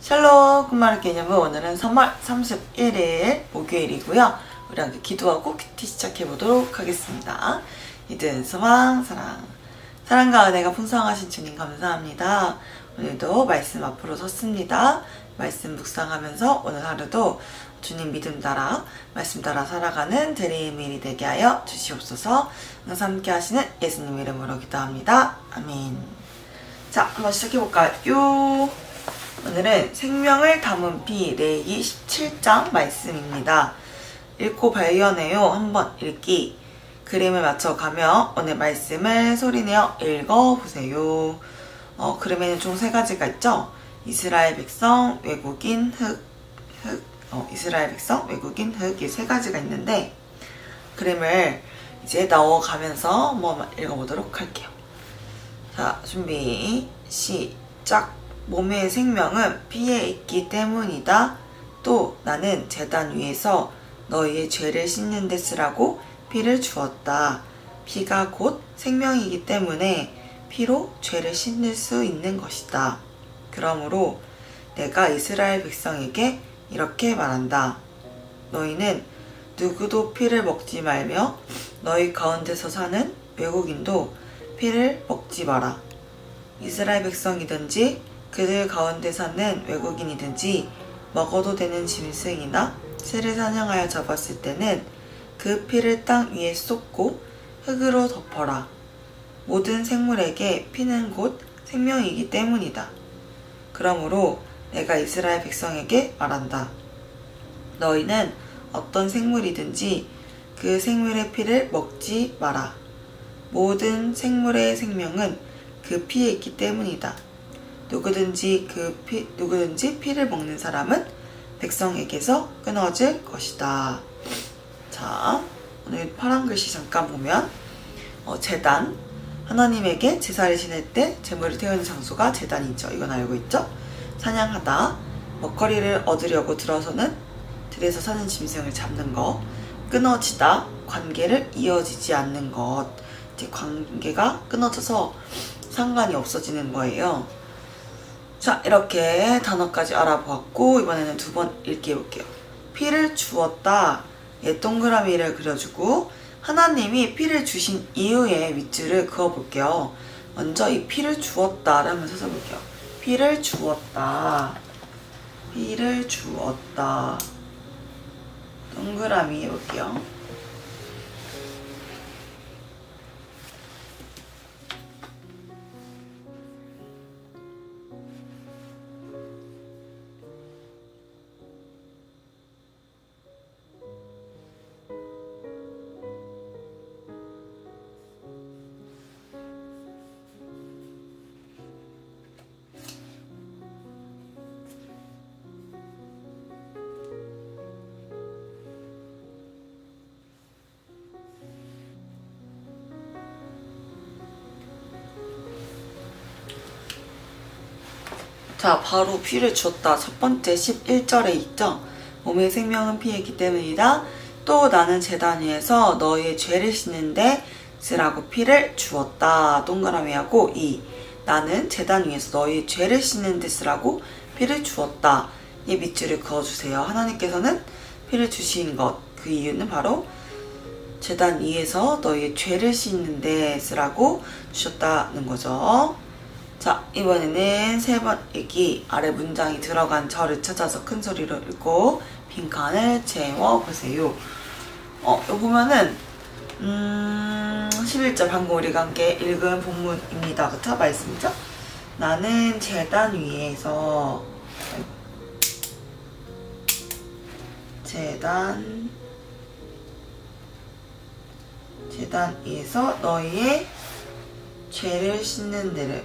샬롬 굿마을 개념은 오늘은 3월 31일 목요일이고요. 우리 함께 기도하고 큐티 시작해보도록 하겠습니다. 이든 소망 사랑과 은혜가 풍성하신 주님 감사합니다. 오늘도 말씀 앞으로 섰습니다. 말씀 묵상하면서 오늘 하루도 주님 믿음 따라 말씀 따라 살아가는 드림일이 되게 하여 주시옵소서. 항상 함께 하시는 예수님 이름으로 기도합니다. 아멘. 자, 한번 시작해볼까요? 오늘은 생명을 담은 피 레위기 17장 말씀입니다. 읽고 발견해요. 한번 읽기. 그림을 맞춰가며 오늘 말씀을 소리내어 읽어보세요. 그림에는 총 3가지가 있죠. 이스라엘 백성, 외국인, 이스라엘 백성, 외국인, 이 3가지가 있는데 그림을 이제 넣어가면서 한번 읽어보도록 할게요. 자, 준비 시작. 몸의 생명은 피에 있기 때문이다. 또 나는 제단 위에서 너희의 죄를 씻는 데 쓰라고 피를 주었다. 피가 곧 생명이기 때문에 피로 죄를 씻을 수 있는 것이다. 그러므로 내가 이스라엘 백성에게 이렇게 말한다. 너희는 누구도 피를 먹지 말며 너희 가운데서 사는 외국인도 피를 먹지 마라. 이스라엘 백성이든지 그들 가운데 사는 외국인이든지 먹어도 되는 짐승이나 새를 사냥하여 잡았을 때는 그 피를 땅 위에 쏟고 흙으로 덮어라. 모든 생물에게 피는 곧 생명이기 때문이다. 그러므로 내가 이스라엘 백성에게 말한다. 너희는 어떤 생물이든지 그 생물의 피를 먹지 마라. 모든 생물의 생명은 그 피에 있기 때문이다. 누구든지 피를 먹는 사람은 백성에게서 끊어질 것이다. 자, 오늘 파란 글씨 잠깐 보면 제단, 하나님에게 제사를 지낼 때 제물을 태우는 장소가 제단이죠. 이건 알고 있죠? 사냥하다, 먹거리를 얻으려고 들어서는 들에서 사는 짐승을 잡는 것, 끊어지다, 관계를 이어지지 않는 것, 이제 관계가 끊어져서 상관이 없어지는 거예요. 자, 이렇게 단어까지 알아보았고 이번에는 2번 읽기 해볼게요. 피를 주었다. 동그라미를 그려주고 하나님이 피를 주신 이유의 밑줄을 그어볼게요. 먼저 이 피를 주었다를 한번 찾아볼게요. 피를 주었다. 피를 주었다. 동그라미 해볼게요. 자, 바로 피를 주었다. 첫 번째 11절에 있죠. 몸의 생명은 피에 있기 때문이다. 또 나는 제단 위에서 너희의 죄를 씻는데 쓰라고 피를 주었다. 동그라미하고 나는 제단 위에서 너희의 죄를 씻는 데 쓰라고 피를 주었다. 이 밑줄을 그어주세요. 하나님께서는 피를 주신 것, 그 이유는 바로 제단 위에서 너희의 죄를 씻는 데 쓰라고 주셨다는 거죠. 자, 이번에는 3번 읽기. 아래 문장이 들어간 절을 찾아서 큰 소리로 읽고 빈칸을 채워보세요. 여기 보면은 11절 방금 우리가 함께 읽은 본문입니다. 그쵸? 말씀이죠? 나는 제단 위에서 제단 위에서 너희의 죄를 씻는 데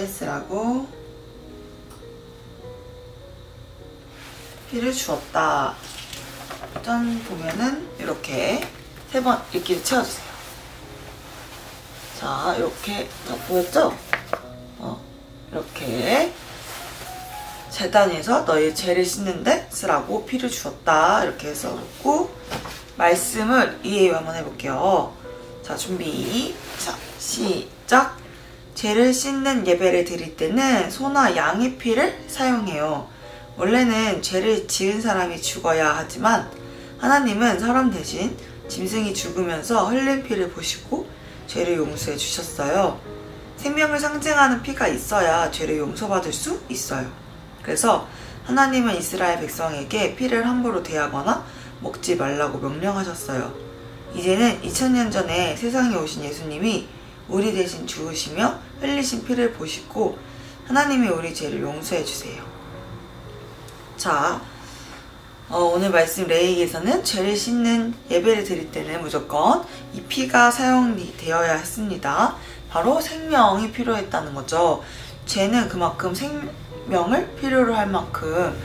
쓰라고 피를 주었다. 짠 보면은 이렇게 3번 읽기를 채워주세요. 자, 이렇게 보였죠? 이렇게 제단 위에서 너의 죄를 씻는 데 쓰라고 피를 주었다. 이렇게 해서 놓고 말씀을 이해 한번 해볼게요. 자, 준비. 자, 시작. 죄를 씻는 예배를 드릴 때는 소나 양의 피를 사용해요. 원래는 죄를 지은 사람이 죽어야 하지만 하나님은 사람 대신 짐승이 죽으면서 흘린 피를 보시고 죄를 용서해 주셨어요. 생명을 상징하는 피가 있어야 죄를 용서받을 수 있어요. 그래서 하나님은 이스라엘 백성에게 피를 함부로 대하거나 먹지 말라고 명령하셨어요. 이제는 2000년 전에 세상에 오신 예수님이 우리 대신 죽으시며 흘리신 피를 보시고 하나님이 우리 죄를 용서해 주세요. 자, 오늘 말씀 레위기에서는 죄를 씻는 예배를 드릴 때는 무조건 이 피가 사용되어야 했습니다. 바로 생명이 필요했다는 거죠. 죄는 그만큼 생명을 필요로 할 만큼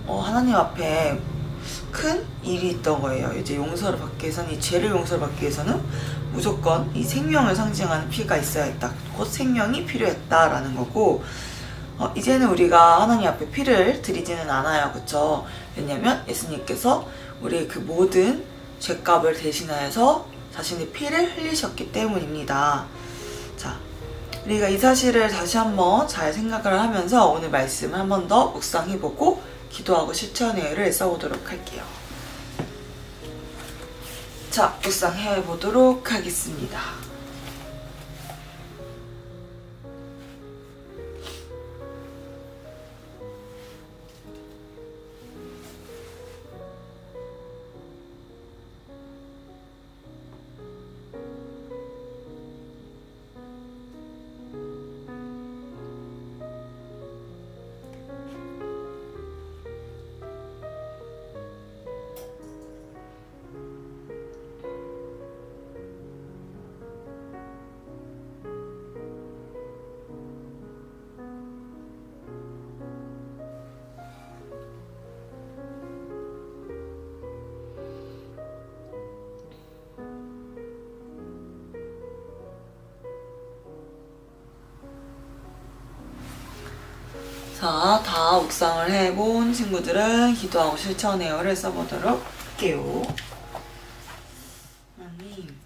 하나님 앞에 큰 일이 있던 거예요. 이제 용서를 받기 위해서는, 이 죄를 용서를 받기 위해서는 무조건 이 생명을 상징하는 피가 있어야 했다. 곧 생명이 필요했다라는 거고, 이제는 우리가 하나님 앞에 피를 드리지는 않아요. 그쵸? 왜냐면 예수님께서 우리의 그 모든 죄값을 대신하여서 자신의 피를 흘리셨기 때문입니다. 자, 우리가 이 사실을 다시 한번 잘 생각을 하면서 오늘 말씀을 한 번 더 묵상해보고 기도하고 실천회를 써보도록 할게요. 자, 묵상해보도록 하겠습니다. 자, 다 묵상을 해본 친구들은 기도하고 실천해요를 써보도록 할게요. 하나님,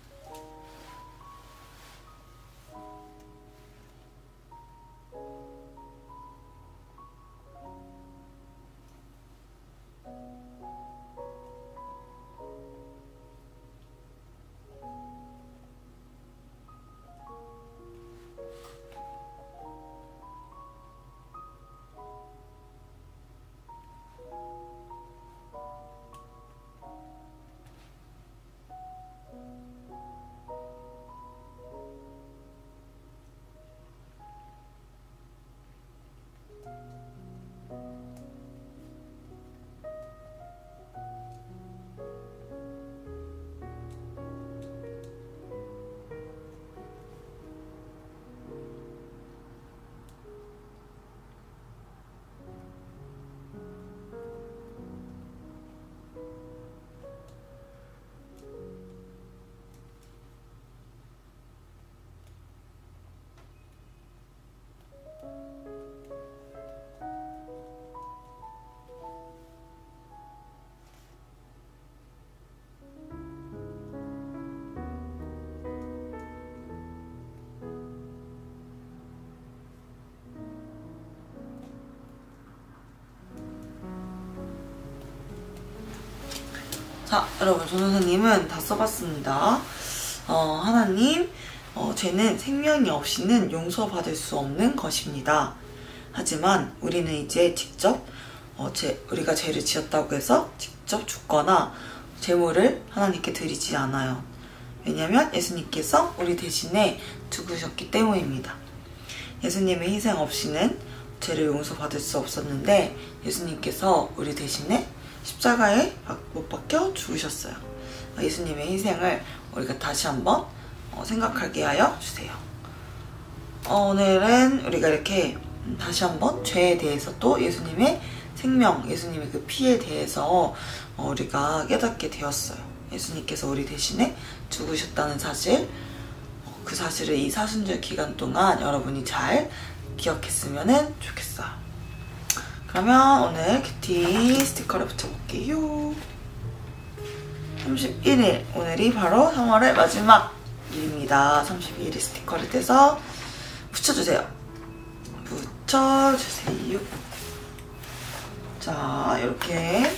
자, 여러분, 전도사님은 다 써봤습니다. 하나님, 죄는 생명이 없이는 용서받을 수 없는 것입니다. 하지만 우리는 이제 직접 우리가 죄를 지었다고 해서 직접 죽거나 제물을 하나님께 드리지 않아요. 왜냐하면 예수님께서 우리 대신에 죽으셨기 때문입니다. 예수님의 희생 없이는 죄를 용서받을 수 없었는데 예수님께서 우리 대신에 십자가에 못 박혀 죽으셨어요. 예수님의 희생을 우리가 다시 한번 생각하게 하여 주세요. 오늘은 우리가 이렇게 다시 한번 죄에 대해서 또 예수님의 생명, 예수님의 그 피에 대해서 우리가 깨닫게 되었어요. 예수님께서 우리 대신에 죽으셨다는 사실, 그 사실을 이 사순절 기간 동안 여러분이 잘 기억했으면 좋겠어요. 그러면 오늘 큐티 스티커를 붙여볼게요. 31일, 오늘이 바로 3월의 마지막 32일입니다. 32일이 스티커를 떼서 붙여주세요. 붙여주세요. 자, 이렇게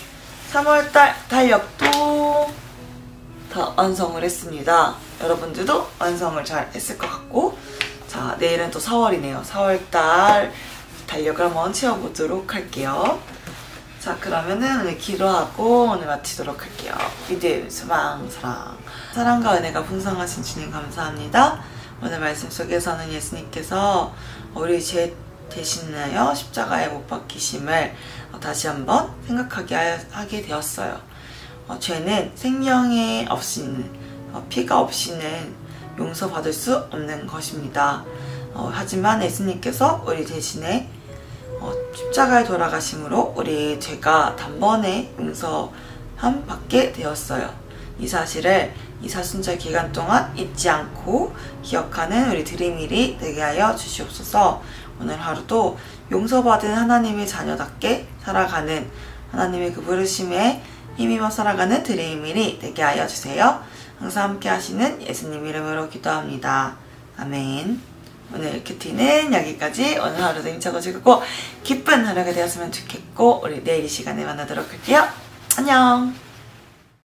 3월달 달력도 다 완성을 했습니다. 여러분들도 완성을 잘 했을 것 같고, 자, 내일은 또 4월이네요. 4월달 달력을 한번 채워보도록 할게요. 자, 그러면은 오늘 기도하고 오늘 마치도록 할게요. 믿음, 소망, 사랑. 사랑과 은혜가 풍성하신 주님 감사합니다. 오늘 말씀 속에서는 예수님께서 우리 죄 대신하여 십자가에 못 박히심을 다시 한번 하게 되었어요. 죄는 생명에 없이는, 피가 없이는 용서받을 수 없는 것입니다. 하지만 예수님께서 우리 대신에 십자가에 돌아가심으로 우리 죄가 단번에 용서함 받게 되었어요. 이 사실을 이 사순절 기간 동안 잊지 않고 기억하는 우리 드림일이 되게 하여 주시옵소서. 오늘 하루도 용서받은 하나님의 자녀답게 살아가는, 하나님의 그 부르심에 힘입어 살아가는 드림일이 되게 하여 주세요. 항상 함께 하시는 예수님 이름으로 기도합니다. 아멘. 오늘 큐티는 여기까지. 오늘 하루도 힘차고 즐겁고 기쁜 하루가 되었으면 좋겠고, 우리 내일 이 시간에 만나도록 할게요. 안녕.